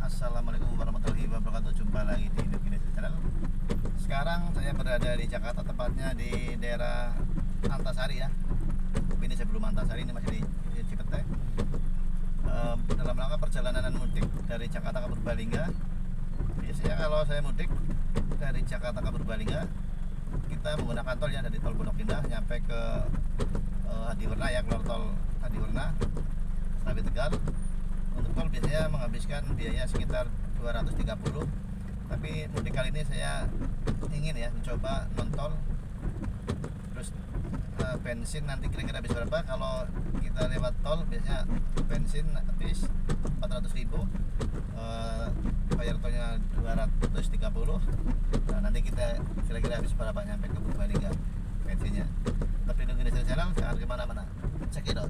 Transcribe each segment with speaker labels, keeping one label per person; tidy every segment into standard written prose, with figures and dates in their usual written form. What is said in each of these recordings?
Speaker 1: Assalamualaikum warahmatullahi wabarakatuh. Jumpa lagi di Indonesia Channel. Sekarang saya berada di Jakarta, tepatnya di daerah Antasari ya. Ini sebelum Antasari, ini masih di Cipete. Dalam rangka perjalanan mudik dari Jakarta ke Purbalingga. Biasanya kalau saya mudik dari Jakarta ke Purbalingga, kita menggunakan tol ya, dari tol Pondok Indah nyampe ke Hadiwerna ya, keluar tol Hadiwerna sampai Tegal. Untuk tol biasanya menghabiskan biaya sekitar 230, tapi mudik kali ini saya ingin ya mencoba non tol. Terus bensin nanti kira-kira habis berapa. Kalau kita lewat tol biasanya bensin habis 400.000, bayar tolnya 230. Nah, nanti kita kira-kira habis berapa nyampe ke Purbalingga bensinnya. Tapi Indonesia Channel jangan kemana-mana, check it out.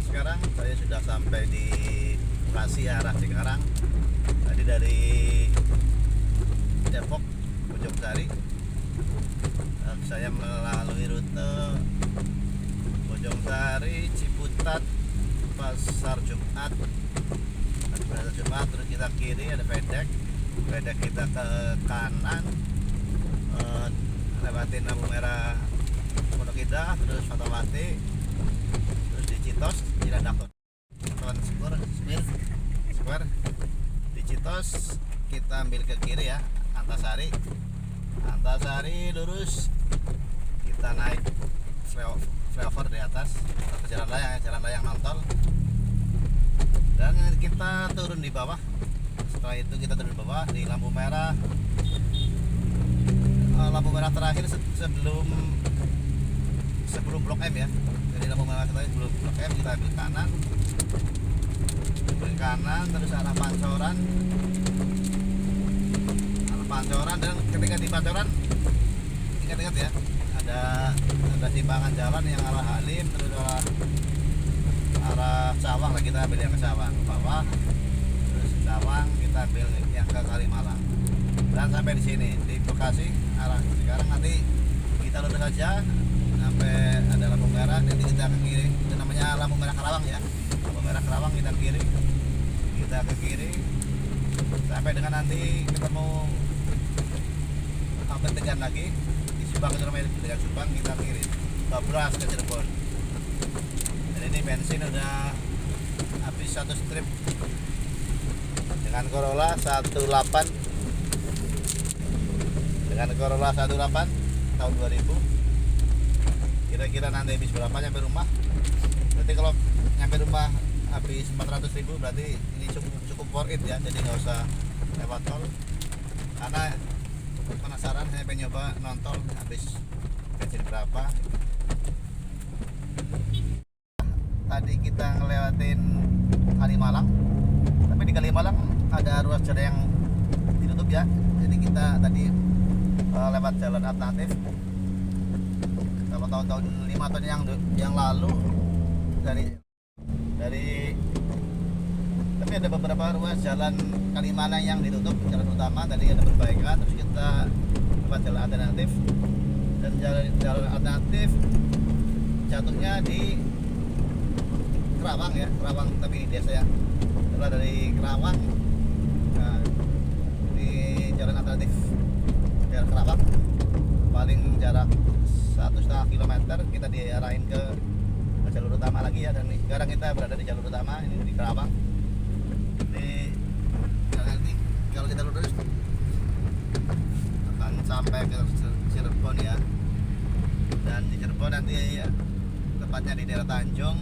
Speaker 1: Sekarang saya sudah sampai di Bekasi arah Cikarang. Tadi dari Depok Bojongsari, saya melalui rute Bojongsari, Ciputat, Pasar Jumat, terus kita kiri ada Pedek kita ke kanan, lewatin lampu merah Pondok Indah, terus Fatmawati, terus di Citos, Cilandak, Square. Di Citos kita ambil ke kiri ya, Antasari lurus, kita naik flyover di atas ke jalan layang non tol, dan kita turun di bawah. Setelah itu kita turun di bawah di lampu merah terakhir sebelum Blok M ya. Jadi lampu merah terakhir sebelum Blok M kita ambil kanan, terus arah Pancoran, dan ketika di Pancoran ingat ya, ada timbangan jalan yang arah Halim, terus arah Cawang. Nah, kita ambil yang ke Cawang ke bawah, terus Cawang kita ambil yang ke Kalimalang, dan sampai di sini di Bekasi arah sekarang. Nanti kita lurus saja sampai ada lampu merah, nanti kita ke kiri. Itu namanya lampu merah Karawang ya, lampu merah Karawang, kita ke kiri sampai dengan nanti ketemu sampai Tegal lagi di Subang, itu namanya Tegal Subang. Kita kiri Babras ke Cirebon. Dan ini bensin udah habis satu strip dengan Corolla 18 tahun 2000. Kira-kira nanti habis berapa nyampe rumah. Berarti kalau nyampe rumah habis 400.000, berarti ini cukup worth it ya. Jadi nggak usah lewat tol, karena penasaran saya pengen nyoba non tol habis bensin berapa. Tadi kita ngelewatin Kalimalang, tapi di Kalimalang ada ruas jalan yang ditutup ya. Jadi kita tadi lewat jalan alternatif. Kalau tahun-tahun 5 tahun yang lalu tapi ada beberapa ruas jalan Kalimalang yang ditutup, jalan utama tadi ada perbaikan. Terus kita lewat jalan alternatif, dan jalan alternatif jatuhnya di Kerawang ya, tapi di desa ya. Setelah dari Kerawang, nah, di jalan alternatif daerah Kerawang paling jarak 1,5 kilometer, kita diarahin ke jalur utama lagi ya. Dan sekarang kita berada di jalur utama ini di Kerawang. Nanti kalau kita lurus akan sampai ke Cirebon ya. Dan di Cirebon nanti ya, tepatnya di daerah Tanjung,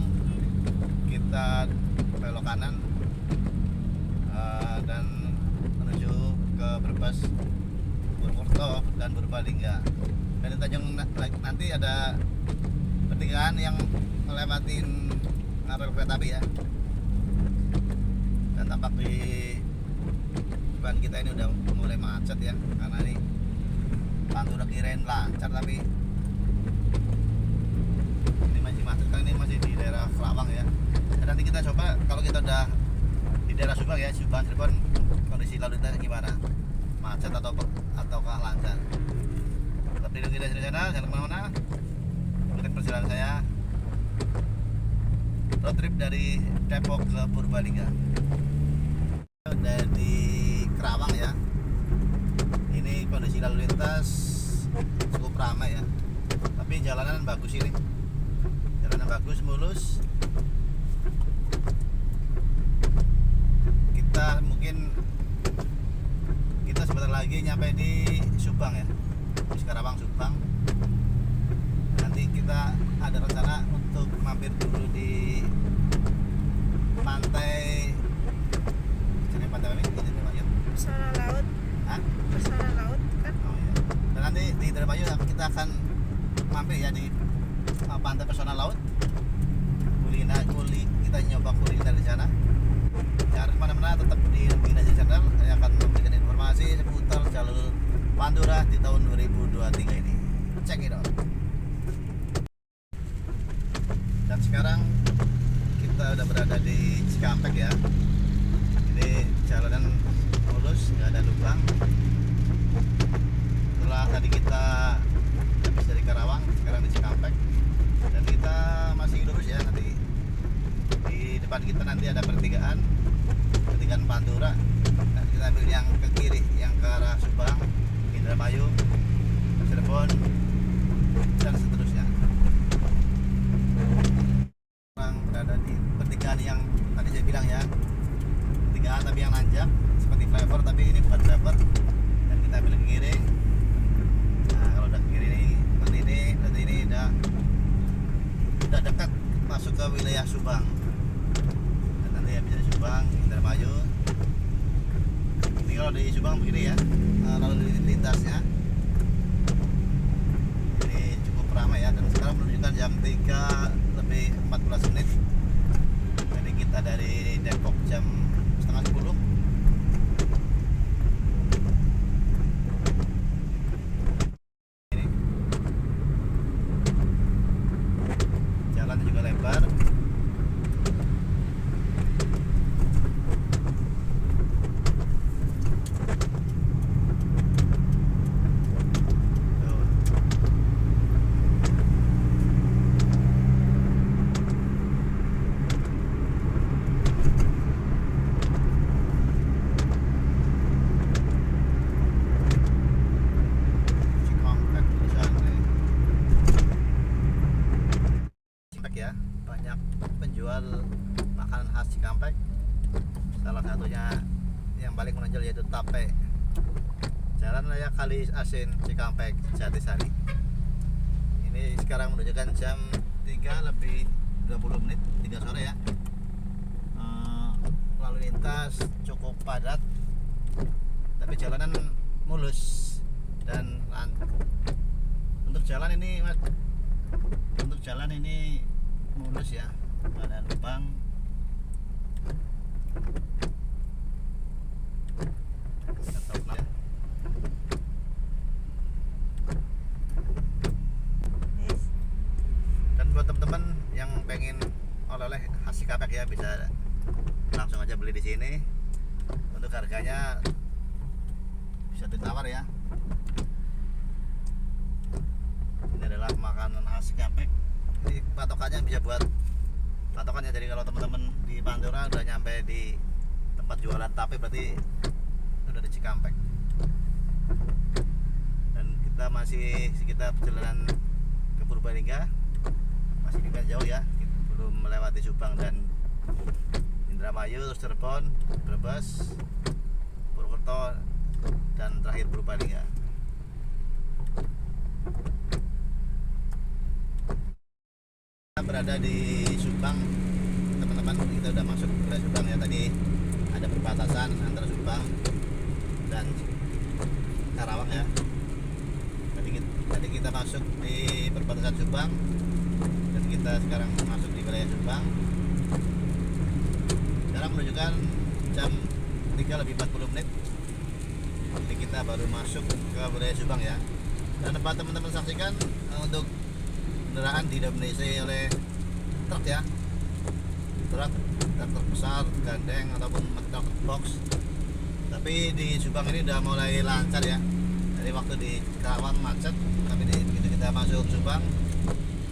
Speaker 1: kita belok kanan dan menuju ke Brebes, Purwokerto, dan Purbalingga. Dan di Tanjung nanti ada pertigaan yang melewatin rel kereta api ya. Dan tampak di depan kita ini udah mulai macet ya, karena ini pantura kirain lancar, tapi ini masih macet kan. Ini masih di daerah Kerawang ya. Dan nanti kita coba kalau kita udah di daerah Subang ya, Subang Cirebon, kondisi lalu lintasnya gimana, macet atau lancar. Tetap di Indonesia Channel, jangan kemana-mana. Ikutin perjalanan saya road trip dari Depok ke Purbalingga. bagus ini, jalannya bagus, mulus. Kita sebentar lagi nyampe di Subang ya, di Karawang Subang. Nanti kita ada rencana untuk mampir dulu di pantai, jadi pantai apa ini?
Speaker 2: Pesona laut.
Speaker 1: Hah?
Speaker 2: Pesona laut kan?
Speaker 1: Oh iya. Dan nanti di Indramayu kita akan mampir ya di pantai pesona laut. Kita nyoba kuliner di sana. Jangan kemana-mana, tetap di Binaja Channel. Saya akan memberikan informasi seputar jalur Pantura di tahun 2023 ini. Check it out. Dan sekarang kita udah berada di Cikampek ya. Ini jalanan mulus, nggak ada lubang. Setelah tadi kita habis dari Karawang, sekarang di Cikampek. Dan kita masih lurus ya, nanti di depan kita nanti ada pertigaan Pantura. Dan kita ambil yang ke kiri, yang ke arah Subang, Indramayu, Cirebon, dan seterusnya. Sekarang berada di pertigaan yang tadi saya bilang ya, pertigaan tapi yang nanjak seperti flyover, tapi ini bukan flyover. Dan kita ambil ke kiri. Nah, kalau udah ke kiri ini seperti ini, berarti ini udah dekat masuk ke wilayah Subang. Dan nanti habis dari Subang, Indramayu. Ini kalau di Subang begini ya, lalu lintasnya ini cukup ramai ya. Dan sekarang menunjukkan jam 3:14. Jadi kita dari Depok jam setengah 10. Ini jalan juga lebar. Ya, banyak penjual makanan khas Cikampek. Salah satunya yang paling menonjol yaitu tape. Jalan Raya Kali Asin Cikampek Jatisari. Ini sekarang menunjukkan jam 3:20, 3 sore ya. Lalu lintas cukup padat, tapi jalanan mulus. Dan untuk jalan ini mulus ya, nggak ada lubang. Ya. Dan buat teman-teman yang pengen oleh-oleh khas Cikampek ya, bisa langsung aja beli di sini. Untuk harganya bisa ditawar ya. Ini adalah makanan khas Cikampek. Jadi patokannya bisa buat patokannya. Jadi kalau teman-teman di Pantura udah nyampe di tempat jualan tape, berarti udah di Cikampek. Dan kita masih sekitar perjalanan ke Purbalingga, masih lumayan jauh ya, kita belum melewati Subang dan Indramayu, terus Cirebon, Brebes, Purwokerto, dan terakhir Purbalingga. Berada di Subang, teman-teman. Kita udah masuk ke Subang ya. Tadi ada perbatasan antara Subang dan Karawang ya. Tadi kita masuk di perbatasan Subang, dan kita sekarang masuk di wilayah Subang. Sekarang menunjukkan jam 3:40. Jadi kita baru masuk ke wilayah Subang ya. Dan dapat teman-teman saksikan untuk kendaraan didominasi oleh truk ya, truk besar, gandeng ataupun truk box. Tapi di Subang ini udah mulai lancar ya. Dari waktu di Karawang macet, tapi begitu kita masuk Subang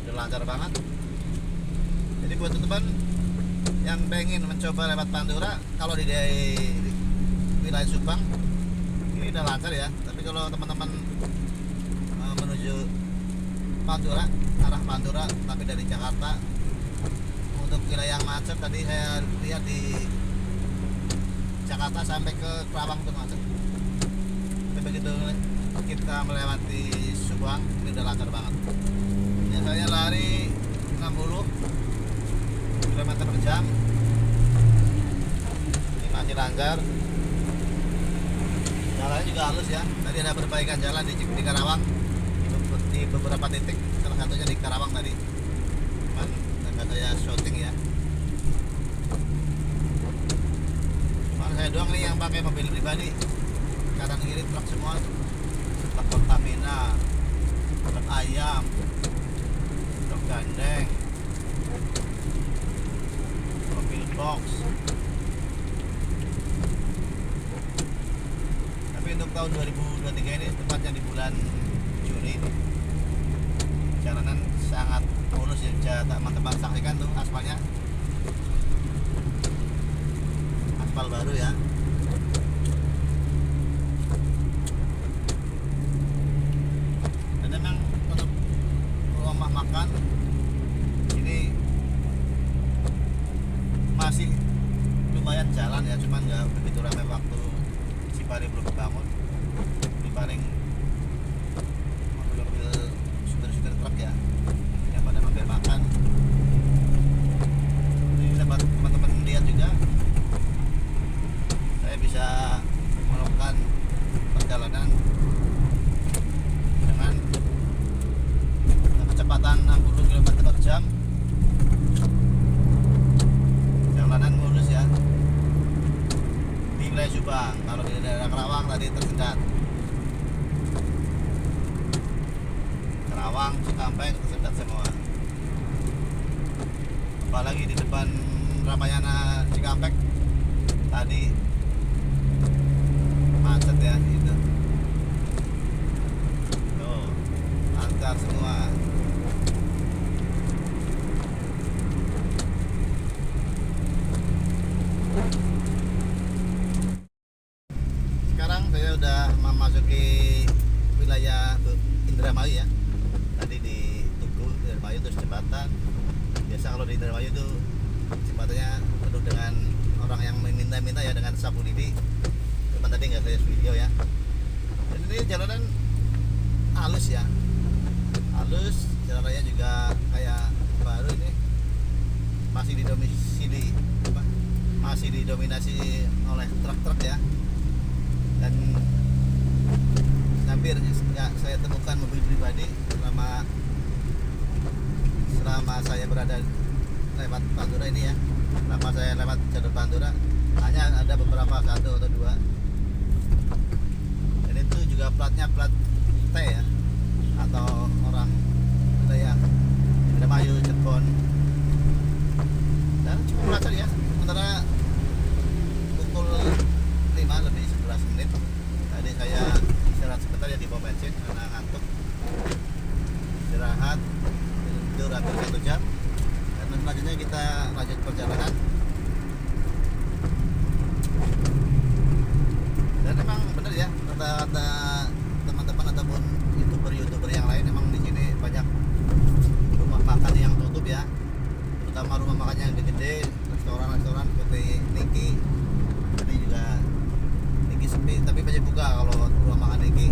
Speaker 1: udah lancar banget. Jadi buat teman-teman yang pengen mencoba lewat Pantura, kalau di wilayah Subang ini udah lancar ya. Tapi kalau teman-teman menuju Pantura tapi dari Jakarta. Untuk wilayah yang macet tadi saya lihat di Jakarta sampai ke Kerawang tuh macet. Tapi begitu kita melewati Subang ini udah lancar banget. Ya, saya lari 60 km per jam. Ini masih lancar. Jalannya juga halus ya. Tadi ada perbaikan jalan di Karawang di beberapa titik. Salah satunya di Karawang tadi. Cuman agak saya shooting ya. Cuman saya doang nih yang pakai mobil pribadi. Kanan kiri truk semua. Truk Pertamina, truk ayam, truk gandeng, mobil box. Tapi untuk tahun 2023 ini tepatnya di bulan Juni jalanan sangat mulus ya, bisa teman-teman saksikan tuh aspalnya, aspal baru ya. Dan memang untuk rumah makan ini masih lumayan jalan ya, cuman nggak begitu ramai waktu Cipari belum dibangun. Ini paling mobil-mobil supir-supir truk ya yang pada mampir makan. Ini dapat teman-teman lihat juga, saya bisa melakukan perjalanan dengan kecepatan 60 km per jam. Jalanan mulus ya di wilayah Subang. Kalau di daerah Kerawang tadi tersendat. Kerawang, Cikampek tersendat semua. Apalagi di depan Ramayana Cikampek tadi macet ya itu. Tuh, lancar semua. Sekarang saya udah memasuki wilayah Indramayu ya. Tadi di Tugu Indramayu terus jembatan. Biasa kalau di Indramayu itu jembatannya penuh dengan orang yang meminta-minta ya, dengan sapu lidi. Cuman tadi nggak saya video ya. Dan ini jalanan halus ya, halus. Jalannya juga kayak baru ini, masih didominasi oleh truk-truk ya. Dan hampir nggak saya temukan mobil pribadi selama saya berada lewat Pantura ini ya. Selama saya lewat jalur Pantura hanya ada beberapa, satu atau dua. Dan itu juga platnya plat T ya, atau orang wilayah Indramayu, Cirebon. Dan cukup lancar ya. Sementara pukul 5 lebih 11 menit tadi saya istirahat sebentar ya di pom bensin karena ngantuk. Istirahat tidur hampir 1 jam, dan selanjutnya kita lanjut perjalanan. Dan memang benar ya, kata teman-teman ataupun youtuber yang lain, memang di sini banyak rumah makan yang tutup ya, terutama rumah makan yang gede, restoran seperti Niki. Tadi juga Niki sepi, tapi masih buka. Kalau rumah makan Niki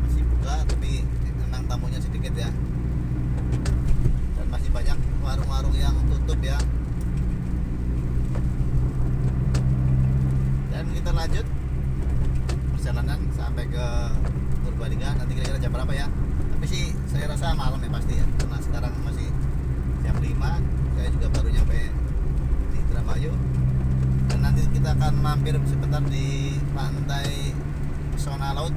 Speaker 1: masih buka, tapi memang tamunya sedikit ya. Dan masih banyak warung-warung yang tutup ya. Dan kita lanjut perjalanan sampai ke Purbalingga. Nanti kira-kira jam berapa ya? Tapi sih saya rasa malam ya pasti ya, karena sekarang masih jam 5. Saya juga baru nyampe di Indramayu. Dan nanti kita akan mampir sebentar di pantai Pesona Laut.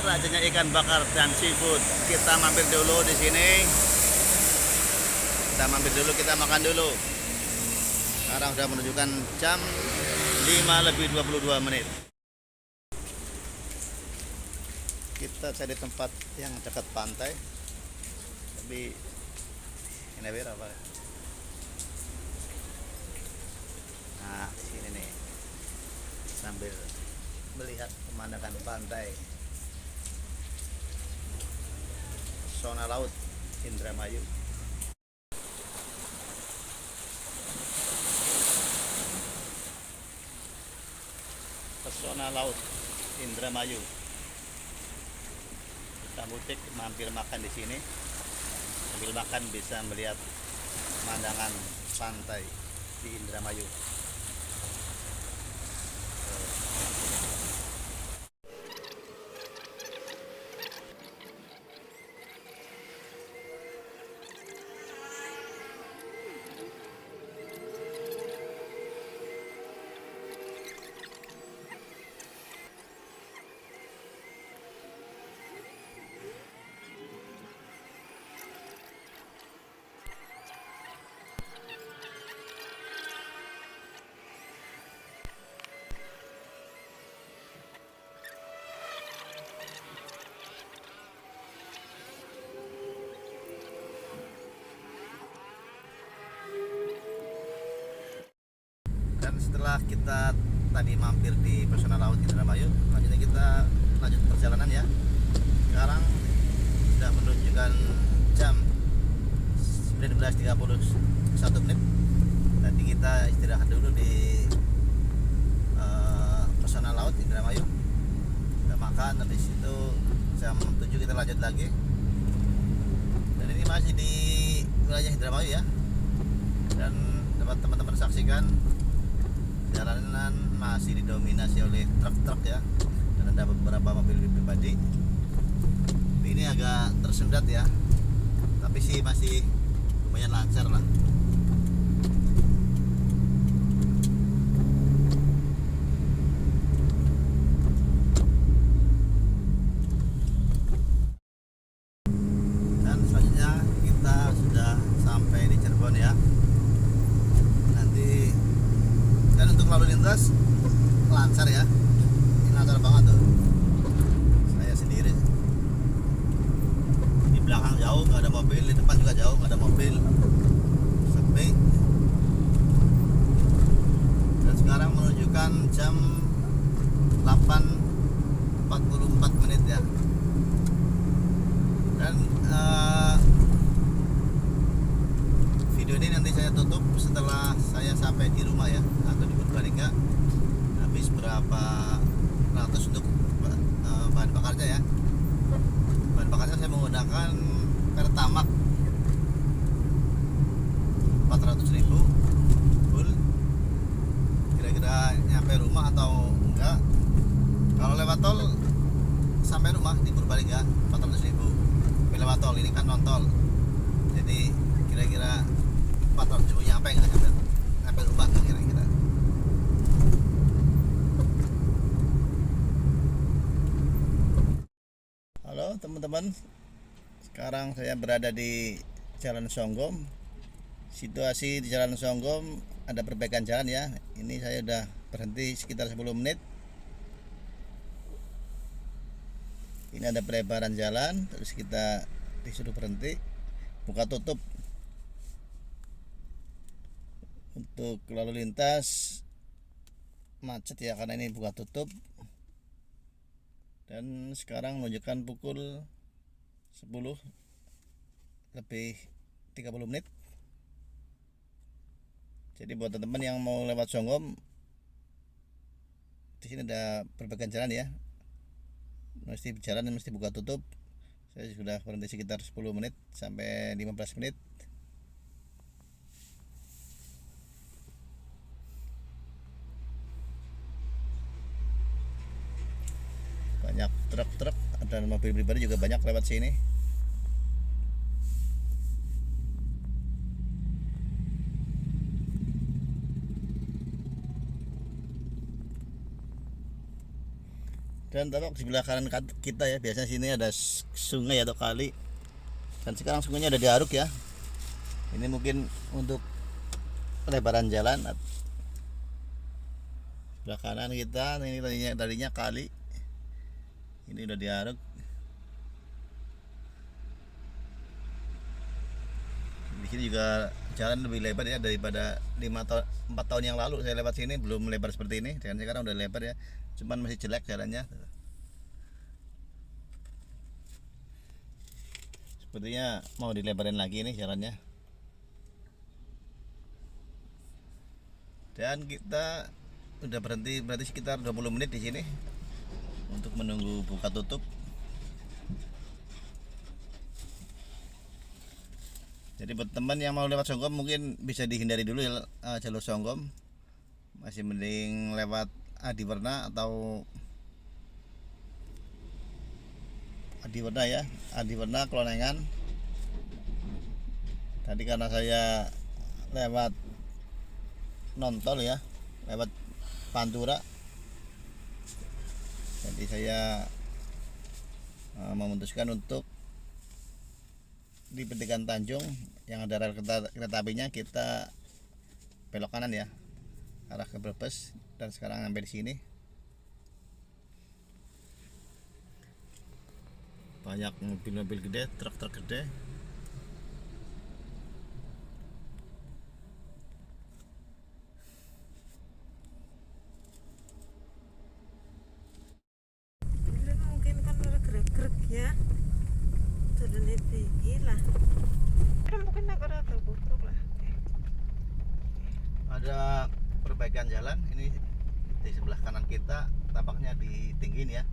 Speaker 1: Rajanya ikan bakar dan seafood. Kita mampir dulu di sini. Kita mampir dulu, kita makan dulu. Sekarang sudah menunjukkan jam 5:22 menit. Kita cari tempat yang dekat pantai. Tapi ini berapa? Nah, sini nih. Sambil melihat pemandangan pantai. Pesona Laut Indramayu. Pesona Laut Indramayu. Kita mudik mampir makan di sini. Sambil makan bisa melihat pemandangan pantai di Indramayu. Dan setelah kita tadi mampir di Pesona Laut Indramayu, selanjutnya kita lanjut perjalanan ya. Sekarang sudah menunjukkan jam 19.31. Tadi kita istirahat dulu di Pesona Laut Indramayu. Kita makan, habis itu jam 7 kita lanjut lagi. Dan ini masih di wilayah Indramayu ya. Dan dapat teman-teman saksikan jalanan masih didominasi oleh truk-truk ya, dan ada beberapa mobil pribadi. Ini agak tersendat ya, tapi sih masih lumayan lancar lah. Dan selanjutnya kita sudah sampai di Cirebon ya. Nanti dan untuk lalu lintas lancar ya, ini lancar banget tuh. Saya sendiri di belakang jauh nggak ada mobil, di depan juga jauh nggak ada mobil, sepi. Dan sekarang menunjukkan jam 8.44 menit ya. Dan video ini nanti saya tutup setelah saya sampai di rumah ya, atau di Purbalingga. Habis berapa ratus untuk bahan bakarnya ya. Bahan bakarnya saya menggunakan Pertamax 400.000 full. Kira-kira nyampe rumah atau enggak? Kalau lewat tol sampai rumah di Purbalingga 400.000. Tapi lewat tol, ini kan non tol. Jadi kira-kira 400.000 nyampe nggak nyampe rumah kira-kira. Halo teman-teman, sekarang saya berada di Jalan Songgom. Situasi di Jalan Songgom ada perbaikan jalan ya. Ini saya udah berhenti sekitar 10 menit. Ini ada pelebaran jalan, terus kita disuruh berhenti, buka tutup. Untuk lalu lintas macet ya, karena ini buka tutup. Dan sekarang menunjukkan pukul 10 lebih 30 menit. Jadi buat teman-teman yang mau lewat Songgom, di sini ada perbaikan jalan ya, mesti jalan mesti buka tutup. Saya sudah berhenti sekitar 10 menit sampai 15 menit. Banyak truk-truk dan mobil pribadi juga banyak lewat sini. Dan tampak di sebelah kanan kita ya, biasanya sini ada sungai atau kali, dan sekarang sungainya ada diaruk ya. Ini mungkin untuk pelebaran jalan. Sebelah kanan kita ini tadinya kali, ini udah diaruk. Di sini juga jalan lebih lebar ya daripada 4 tahun yang lalu saya lewat sini belum lebar seperti ini, dan sekarang udah lebar ya, cuman masih jelek jalannya. Sepertinya mau dilebarin lagi nih jalannya. Dan kita udah berhenti sekitar 20 menit di sini untuk menunggu buka tutup. Jadi buat teman yang mau lewat Songgom mungkin bisa dihindari dulu ya, jalur Songgom. Masih mending lewat Adiwerna atau Adiwerna ya, Adiwerna Klonengan. Tadi karena saya lewat nontol ya, lewat Pantura, jadi saya memutuskan untuk di Petikan Tanjung yang ada rel kereta apinya, kita belok kanan ya arah ke Brebes, dan sekarang sampai di sini. Banyak mobil-mobil gede, truk-truk gede.
Speaker 2: Ini mungkin kan ada gerak-gerak ya. Sudah tinggi lah. Kan mungkin agak ada buruk lah.
Speaker 1: Ada perbaikan jalan ini di sebelah kanan kita, tampaknya ditinggin ya,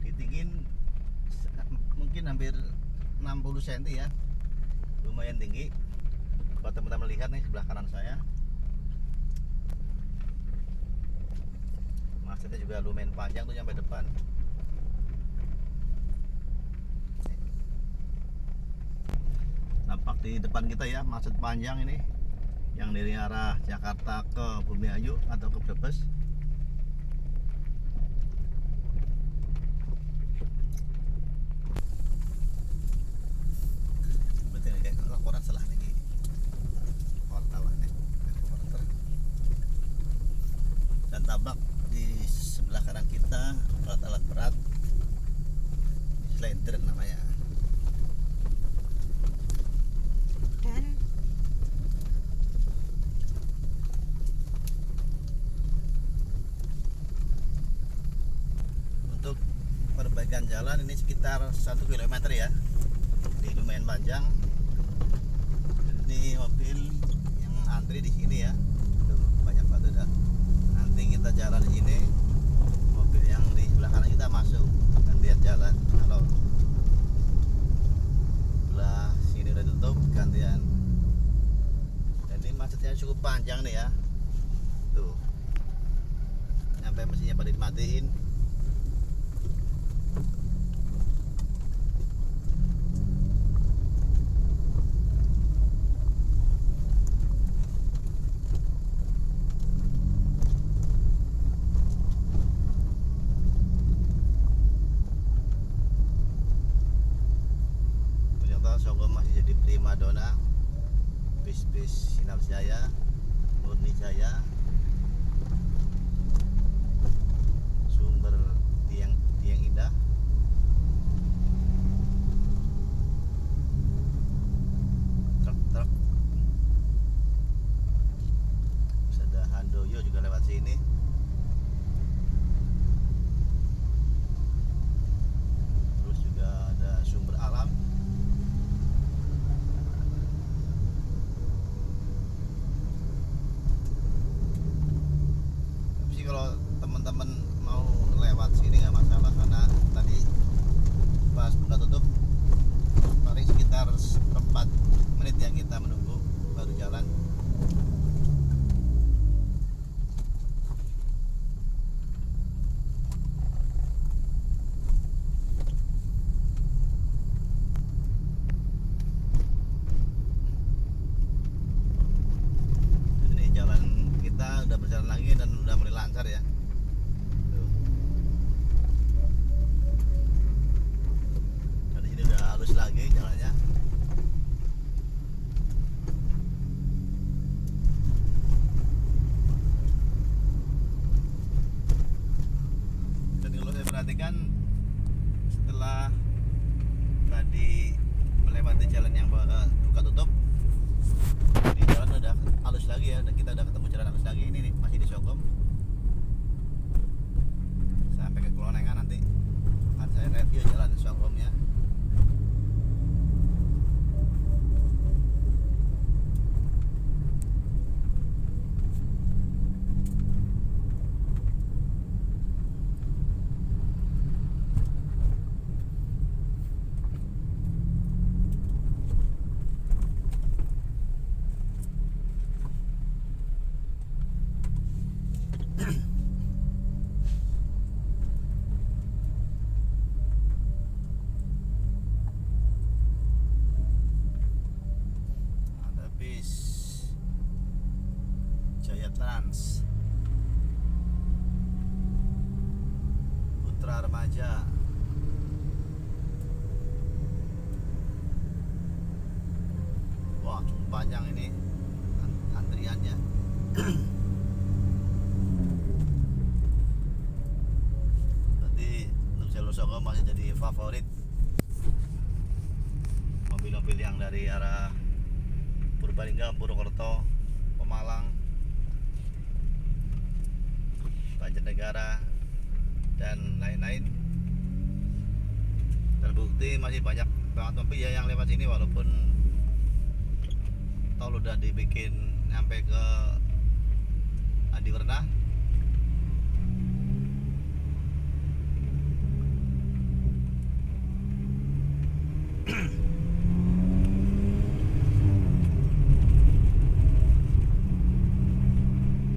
Speaker 1: ditinggin mungkin hampir 60 cm ya, lumayan tinggi. Kalau teman-teman lihat nih sebelah kanan saya, macetnya juga lumayan panjang tuh sampai depan. Nampak di depan kita ya, macet panjang ini yang dari arah Jakarta ke Bumiayu atau ke Brebes. Berarti ini kayak laporan salah nih wartawan nih, reporter. Dan tampak di sebelah kanan kita alat-alat berat, slider namanya.
Speaker 2: Dan
Speaker 1: untuk perbaikan jalan ini sekitar 1 km ya, jadi lumayan panjang. Ini mobil yang antri di sini ya, tuh banyak banget dah. Nanti kita jalan di sini, mobil yang di sebelah kanan kita masuk gantian jalan. Kalau sebelah sini udah tutup gantian. Dan ini macetnya cukup panjang nih ya, tuh sampai mesinnya pada dimatiin. Ternyata Songgom masih jadi primadona bis-bis Sinar Jaya, Murni Jaya, sumber tiang indah. Truk-truk, bisa ada Handoyo juga lewat sini. Terus juga ada sumber alam. Tapi sih kalau teman-teman mau lewat sini nggak masalah, karena tadi pas buka tutup paling sekitar 4 menit yang kita menunggu baru jalan. Dan ini jalan kita udah berjalan lagi dan udah mulai lancar ya. Tuh. Dan di sini udah halus lagi jalannya. Dan kalau saya perhatikan setelah tadi melewati jalan yang buka tutup, di jalan udah halus lagi ya, dan kita udah ketemu jalan halus lagi. Ini nih masih di Songgom. Baja. Wah, cukup panjang ini antriannya. Berarti untuk jalur Soko masih jadi favorit mobil-mobil yang dari arah Purbalingga, Purwokerto, Pemalang, Banjarnegara, dan lain-lain. Terbukti masih banyak banget mobil ya yang lewat sini, walaupun tol udah dibikin sampai ke Adiwerna.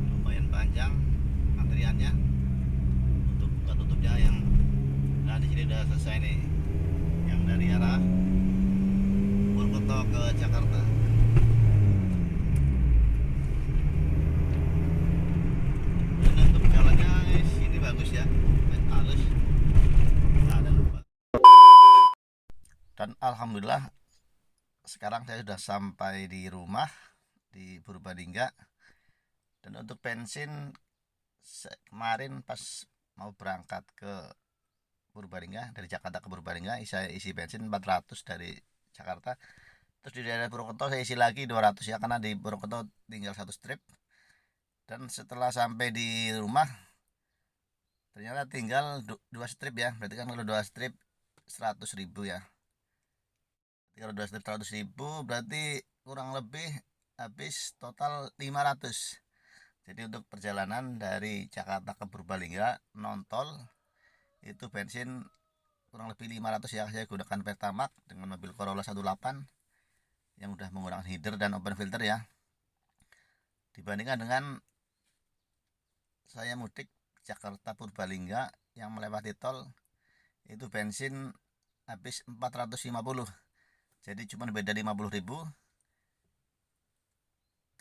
Speaker 1: Lumayan panjang antriannya untuk buka tutupnya. Yang nah di sini udah selesai nih, yang dari arah Purwokerto ke Jakarta. Dan untuk jalannya sini bagus ya, halus, nggak ada lubang. Dan alhamdulillah sekarang saya sudah sampai di rumah di Purbalingga. Dan untuk bensin kemarin pas mau berangkat ke Purbalingga, dari Jakarta ke Purbalingga, saya isi bensin 400 dari Jakarta. Terus di daerah Purwokerto saya isi lagi 200 ya, karena di Purwokerto tinggal satu strip. Dan setelah sampai di rumah ternyata tinggal 2 strip ya. Berarti kan kalau 2 strip 100.000 ya. Kalau 2 strip 100.000 berarti kurang lebih habis total 500. Jadi untuk perjalanan dari Jakarta ke Purbalingga non tol itu bensin kurang lebih 500 ya. Saya gunakan Pertamax dengan mobil Corolla 18 yang udah menggunakan header dan open filter ya. Dibandingkan dengan saya mudik Jakarta Purbalingga yang melewati tol, itu bensin habis 450. Jadi cuma beda 50.000.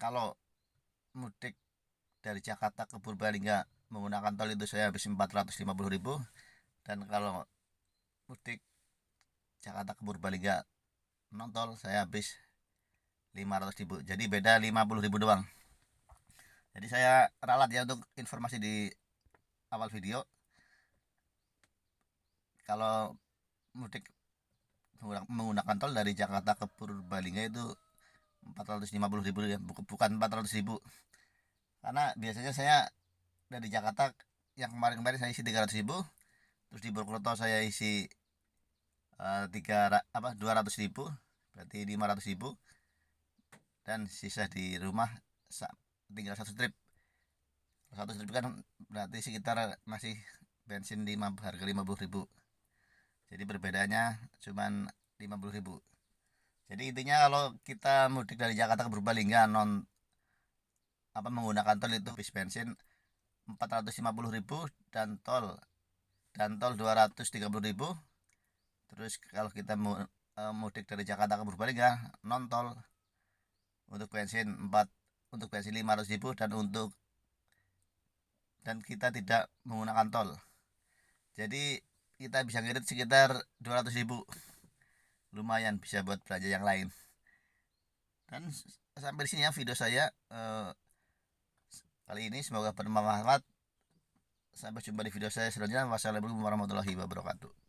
Speaker 1: Kalau mudik dari Jakarta ke Purbalingga menggunakan tol itu saya habis 450.000. Dan kalau mudik Jakarta ke Purbalingga non tol saya habis 500.000. Jadi beda 50.000 doang. Jadi saya ralat ya untuk informasi di awal video. Kalau mudik menggunakan tol dari Jakarta ke Purbalingga itu 450.000 ya, bukan 400.000. Karena biasanya saya dari Jakarta yang kemarin-kemarin saya isi 300.000, terus di Purwokerto saya isi 200.000, berarti 500.000, dan sisa di rumah tinggal satu strip. Satu strip kan berarti sekitar masih bensin harga 50.000. Jadi perbedaannya cuman 50.000. Jadi intinya kalau kita mudik dari Jakarta ke Purbalingga menggunakan tol itu habis bensin 450.000 dan tol 230.000. Terus kalau kita mudik dari Jakarta ke Purbalingga non tol untuk bensin 500.000 dan kita tidak menggunakan tol. Jadi kita bisa ngirit sekitar 200.000. Lumayan bisa buat belanja yang lain. Dan sampai di sini ya video saya kali ini, semoga bermanfaat. Sampai jumpa di video saya selanjutnya. Wassalamualaikum warahmatullahi wabarakatuh.